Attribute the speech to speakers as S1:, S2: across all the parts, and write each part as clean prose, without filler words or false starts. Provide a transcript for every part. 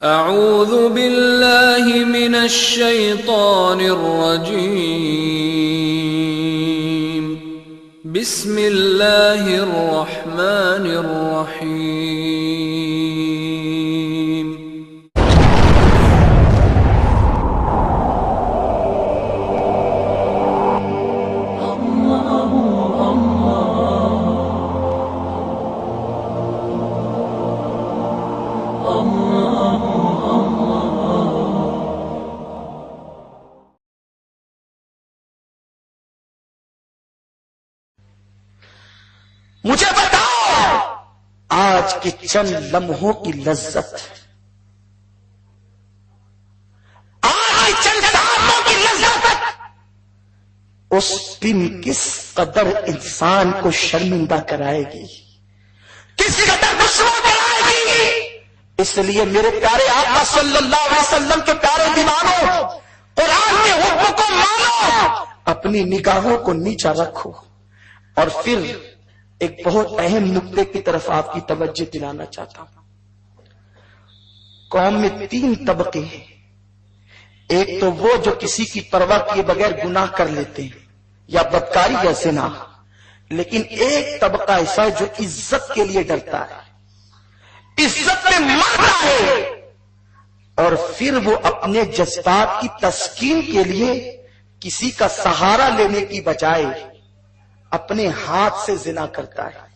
S1: اعوذ باللہ من الشیطان الرجیم بسم اللہ الرحمن الرحیم
S2: مجھے بتاؤ آج کے چند لمحوں کی لذت، آج کی چند ساعتوں کی لذت اس دن کس قدر انسان کو شرمندہ کرائے گی، کس قدر رسوا کرائے گی۔ اس لیے میرے پیارے آقا صلی اللہ علیہ وسلم کے پیارے دیوانوں، قرآن کے حکم کو مانو، اپنی نگاہوں کو نیچا رکھو، اور پھر ایک بہت اہم نقطے کی طرف آپ کی توجہ دلانا چاہتا ہوں۔ قوم میں تین طبقے ہیں، ایک تو وہ جو کسی کی پرواہ کیے بغیر گناہ کر لیتے ہیں یا بدکاری یا زنا، لیکن ایک طبقہ ایسا ہے جو عزت کے لیے ڈرتا ہے، عزت میں مرتا ہے، اور پھر وہ اپنے جذبات کی تسکین کے لیے کسی کا سہارا لینے کی بجائے اپنے ہاتھ سے زنا کرتا ہے۔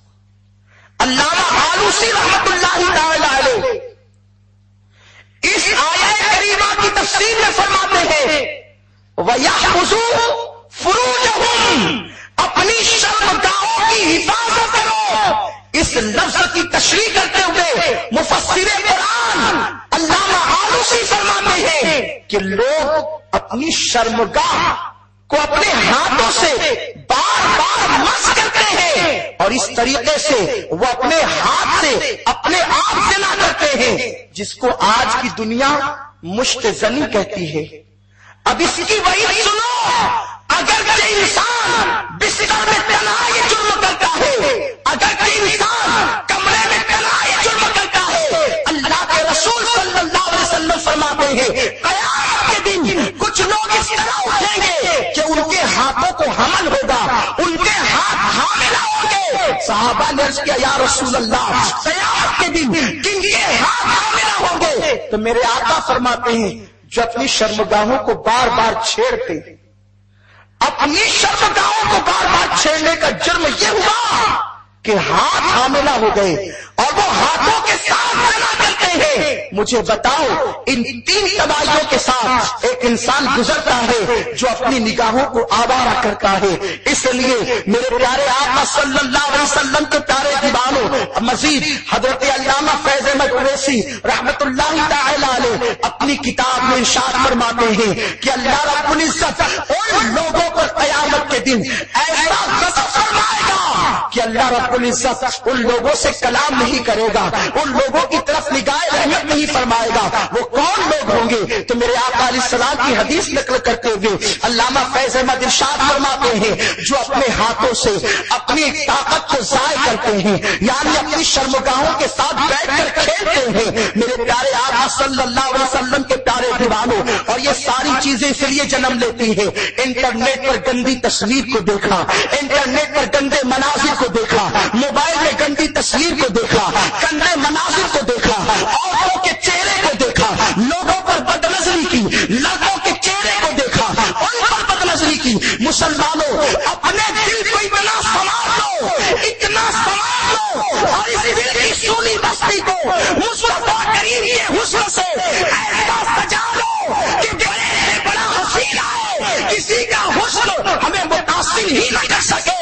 S2: علامہ آلوسی رحمت اللہ تعالی علیہ اس آیت کریمہ کی تفسیر میں فرماتے ہیں وَيَحْفَظُوا فُرُوجَهُمْ، اپنی شرمگاہوں کی حفاظت کرو۔ اس لفظ کی تشریح کرتے ہوئے مفسر قرآن علامہ آلوسی فرماتے ہیں کہ لوگ اپنی شرمگاہ کو اپنے ہاتھوں سے بار بار مس کرتے ہیں، اور اس طریقے سے وہ اپنے ہاتھ سے اپنے آپ زنا کرتے ہیں، جس کو آج کی دنیا مشت زنی کہتی ہے۔ اب اس کی وعید سنو، اگر کوئی انسان بستر میں تنہائی جرم کرتا ہے، اگر کوئی انسان کمرے میں تنہائی جرم کرتا ہے، اللہ کے رسول صلی اللہ علیہ وسلم فرماتے ہیں قیامت کے دن کچھ لوگ اس طرح اٹھیں گے کہ ان کے ہاتھوں کو حمل ہوگا، ان کے ہاتھ حاملہ ہوں گے۔ صحابہ نے عرض کیا یا رسول اللہ قیامت کے دن کن کے ہاتھ حاملہ ہوں گے؟ تو میرے آقا فرماتے ہیں جو اپنی شرمگاہوں کو بار بار چھیڑتے ہیں، اپنی شرمگاہوں کو بار بار چھیڑنے کا جرم یہ ہوا کہ ہاتھ حاملہ ہو گئے اور وہ ہاتھوں کے ساتھ زنا کرتے ہیں۔ مجھے بتاؤ ان تین تباہیوں کے ساتھ ایک انسان گزرتا ہے جو اپنی نگاہوں کو آوارہ کرتا ہے۔ اس لیے میرے پیارے آقا صلی اللہ علیہ وسلم کے پیارے دیوانوں، مزید حضرت علامہ فیض احمد اویسی رحمت اللہ تعالی علیہ اپنی کتاب میں ارشاد فرماتے ہیں کہ اللہ رب العزت ان لوگوں پر قیامت کے دن ایسا غضب فرمائے گا کہ اللہ رب العزت ان لوگوں سے کلام نہیں کرے گا، ان لوگوں کی طرف نگاہ رحمت نہیں فرمائے گا۔ وہ کون لوگ ہوں گے؟ تو میرے آقا علیہ السلام کی حدیث نقل کرتے ہوئے علامہ فیض احمد ارشاد فرماتے ہیں جو اپنے ہاتھوں سے اپنی طاقت کو ضائع کرتے ہیں، یعنی اپنی شرمگاہوں کے ساتھ بیٹھ کر کھیلتے ہیں۔ میرے پیارے آقا صلی اللہ علیہ وسلم کے پیارے دیوانوں، اور یہ ساری چیزیں اس لیے جنم لیتی ہیں، انٹرنیٹ پر گندی تصویر کو دیکھا، انٹرنیٹ پر گندے مناظر کو دیکھا، موبائل میں گندی تصویر کو دیکھا، گندے مناظر کو دیکھا، عورتوں کے چہرے کو دیکھا، لوگوں پر بدنظری کی، لڑکوں کے چہرے کو دیکھا، ان پر بدنظری کی۔ مسلمانوں اپنے دل کو اتنا سنوار لو، اتنا سنوار لو، اور اس دل کی سونی بستی کو مصطفیٰ کریم کے حسن سے ایسا سجا لو کہ بڑے سے بڑا حسین آئے کسی کا حسن ہمیں متاثر ہی نہ کر سکے،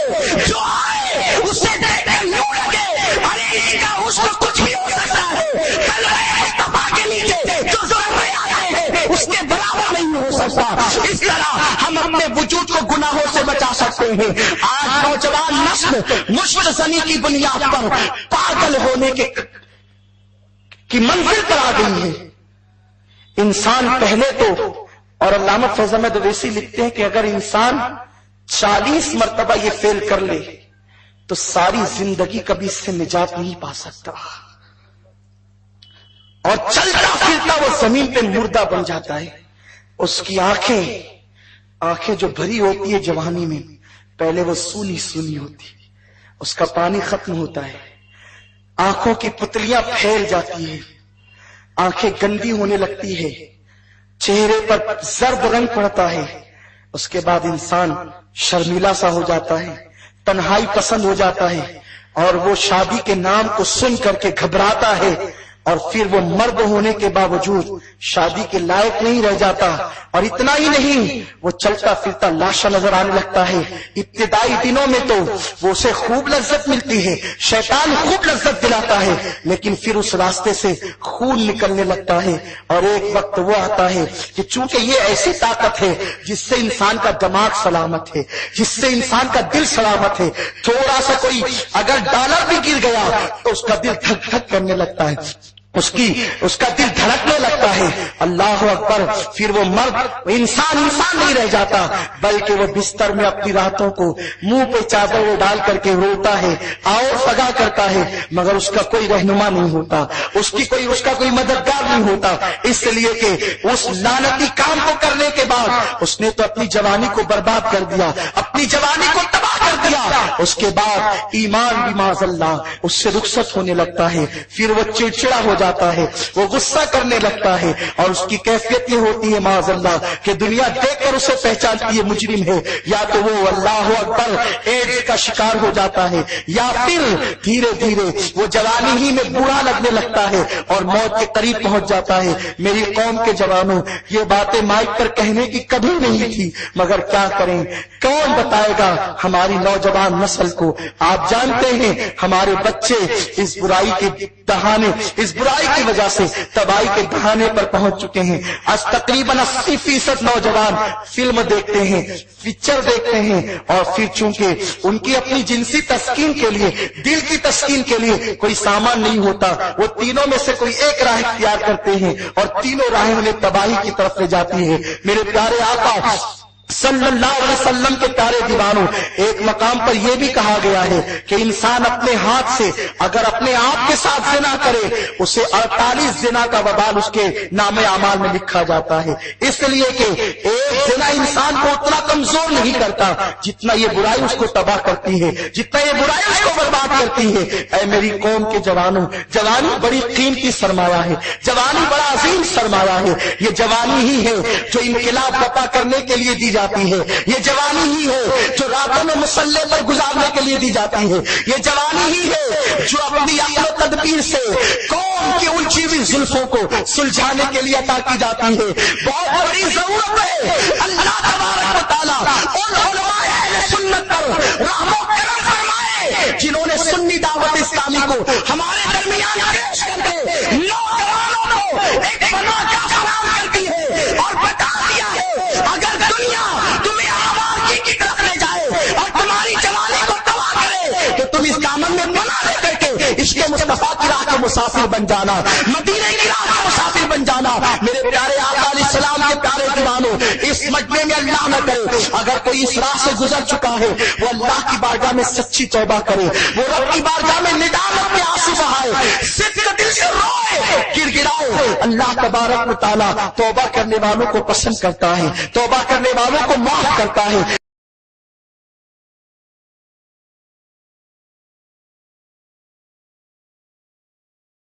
S2: جو آئے اسے دیکھ کر یوں لگے ارے اس کا حسن کچھ بھی ہو سکتا ہے، مصطفیٰ کے نیچے جو ذرے آتے ہیں اس کے برابر نہیں ہو سکتا۔ اس طرح ہم اپنے وجود کو گناہوں سے بچا سکتے ہیں۔ آج نوجوان نسل مشت زنی کی بنیاد پر پاگل ہونے کی منزل پر آ گئی ہے۔ انسان پہلے تو، اور علامہ فیض احمد اویسی لکھتے ہیں کہ اگر انسان 40 مرتبہ یہ فیل کر لے تو ساری زندگی کبھی اس سے نجات نہیں پا سکتا، اور چلتا پھرتا زمین پہ مردہ بن جاتا ہے. اس کی آنکھیں جو بھری ہوتی ہے جوانی میں، پہلے وہ سونی سونی ہوتی، اس کا پانی ختم ہوتا ہے، آنکھوں کی پتلیاں پھیل جاتی ہے، آنکھیں گندی ہونے لگتی ہے، چہرے پر زرد رنگ پڑتا ہے. اس کے بعد انسان شرمیلا سا ہو جاتا ہے، تنہائی پسند ہو جاتا ہے، اور وہ شادی کے نام کو سن کر کے گھبراتا ہے، اور پھر وہ مرد ہونے کے باوجود شادی کے لائق نہیں رہ جاتا. اور اتنا ہی نہیں، وہ چلتا پھرتا لاشا نظر آنے لگتا ہے. ابتدائی دنوں میں تو وہ اسے خوب لذت ملتی ہے، شیطان خوب لذت دلاتا ہے، لیکن پھر اس راستے سے خون نکلنے لگتا ہے. اور ایک وقت وہ آتا ہے کہ چونکہ یہ ایسی طاقت ہے جس سے انسان کا دماغ سلامت ہے، جس سے انسان کا دل سلامت ہے، تھوڑا سا کوئی اگر ڈالر بھی گر گیا تو اس کا دل دھک دھک کرنے لگتا ہے، اس کا دل دھڑکنے لگتا ہے. اللہ اکبر. پھر وہ مرد انسان نہیں رہ جاتا، بلکہ وہ بستر میں اپنی راتوں کو منہ پہ چادر ڈال کر کے روتا ہے، آؤ فگا کرتا ہے، مگر اس کا کوئی رہنما نہیں ہوتا، اس کا کوئی مددگار نہیں ہوتا. اس لیے کہ اس لعنتی کام کو کرنے کے بعد اس نے تو اپنی جوانی کو برباد کر دیا، اپنی جوانی کو تباہ کر دیا. اس کے بعد ایمان بھی معاذ اللہ اس سے رخصت ہونے لگتا ہے. پھر وہ چڑچڑا ہو جاتا ہے، وہ غصہ کرنے لگتا ہے، اور اس کی کیفیت یہ ہوتی ہے معاذ اللہ کہ دنیا دیکھ کر اسے پہچانتی ہے مجرم ہے. یا تو وہ اللہ اکبر ایڈز کا شکار ہو جاتا ہے، یا پھر دھیرے دھیرے وہ جوانی ہی میں بوڑھا لگنے لگتا ہے اور موت کے قریب پہنچ جاتا ہے. میری قوم کے جوانوں، یہ باتیں مائک پر کہنے کی کبھی نہیں تھی، مگر کیا کریں، کون بتائے گا ہماری نوجوان نسل کو. آپ جانتے ہیں ہمارے بچے اس برائی کے دہانے، اس برائی کی وجہ سے تباہی کے دہانے پر پہنچ چکے ہیں. آج تقریباً 80% نوجوان فلم دیکھتے ہیں، پکچر دیکھتے ہیں، اور پھر چونکہ ان کی اپنی جنسی تسکین کے لیے، دل کی تسکین کے لیے کوئی سامان نہیں ہوتا، وہ تینوں میں سے کوئی ایک راہ اختیار کرتے ہیں، اور تینوں راہیں انہیں تباہی کی طرف لے جاتی ہے. میرے پیارے آقا صلی اللہ علیہ وسلم کے پیارے دیوانوں، ایک مقام پر یہ بھی کہا گیا ہے کہ انسان اپنے ہاتھ سے اگر اپنے آپ کے ساتھ زنا کرے، اسے 48 زنا کا وبال اس کے نام اعمال میں لکھا جاتا ہے. اس لیے کہ ایک زنا انسان کو اتنا کمزور نہیں کرتا جتنا یہ برائی اس کو تباہ کرتی ہے، جتنا یہ برائی اس کو برباد کرتی ہے. اے میری قوم کے جوانوں، جوانی بڑی قیمتی سرمایہ ہے، جوانی بڑا عظیم سرمایہ ہے. یہ جوانی ہی ہے جو انقلاب برپا کرنے کے لیے دی جاتی ہے، یہ جوانی ہی ہے جو راتوں میں مسلح پر گزارنے کے لیے دی جاتی ہے، یہ جوانی ہی ہے جو اپنی عقل و تدبیر سے قوم کی الجھی ہوئی زلفوں کو سلجھانے کے لیے عطا کی جاتی ہے. بہت بڑی ضرورت ہے اللہ تبارک و تعالیٰ ان علماء اہل سنت پر رحم و کرم فرمائے جنہوں نے سنی دعوت اسلامی کو ہمارے درمیان پیش کر کے نوجوانوں کو ایک بنا کا فراہم کرتی ہے اور بتا دیا ہے اگر دنیا تمہیں آوارگی کی طرف لے جائے اور تمہاری جوانی کو تباہ کرے تو تم اس دامن میں پناہ لے کر کے عشق مصطفیٰ کی راہ کے مسافر بن جانا، مدینے کی راہ کے مسافر بن جانا. میرے پیارے آقا علیہ السلام کے پیارے دیوانوں، اس مجمع میں اللہ نہ کرے اگر کوئی اس راہ سے گزر چکا ہے وہ اللہ کی بارگاہ میں سچی توبہ کرے، وہ رب کی بارگاہ میں ندامت کے آنسو بہائے، صدق دل سے روئے، گر گرائے. اللہ تبارک و تعالیٰ توبہ کرنے والوں کو پسند کرتا ہے، توبہ کرنے والوں کو معاف کرتا ہے.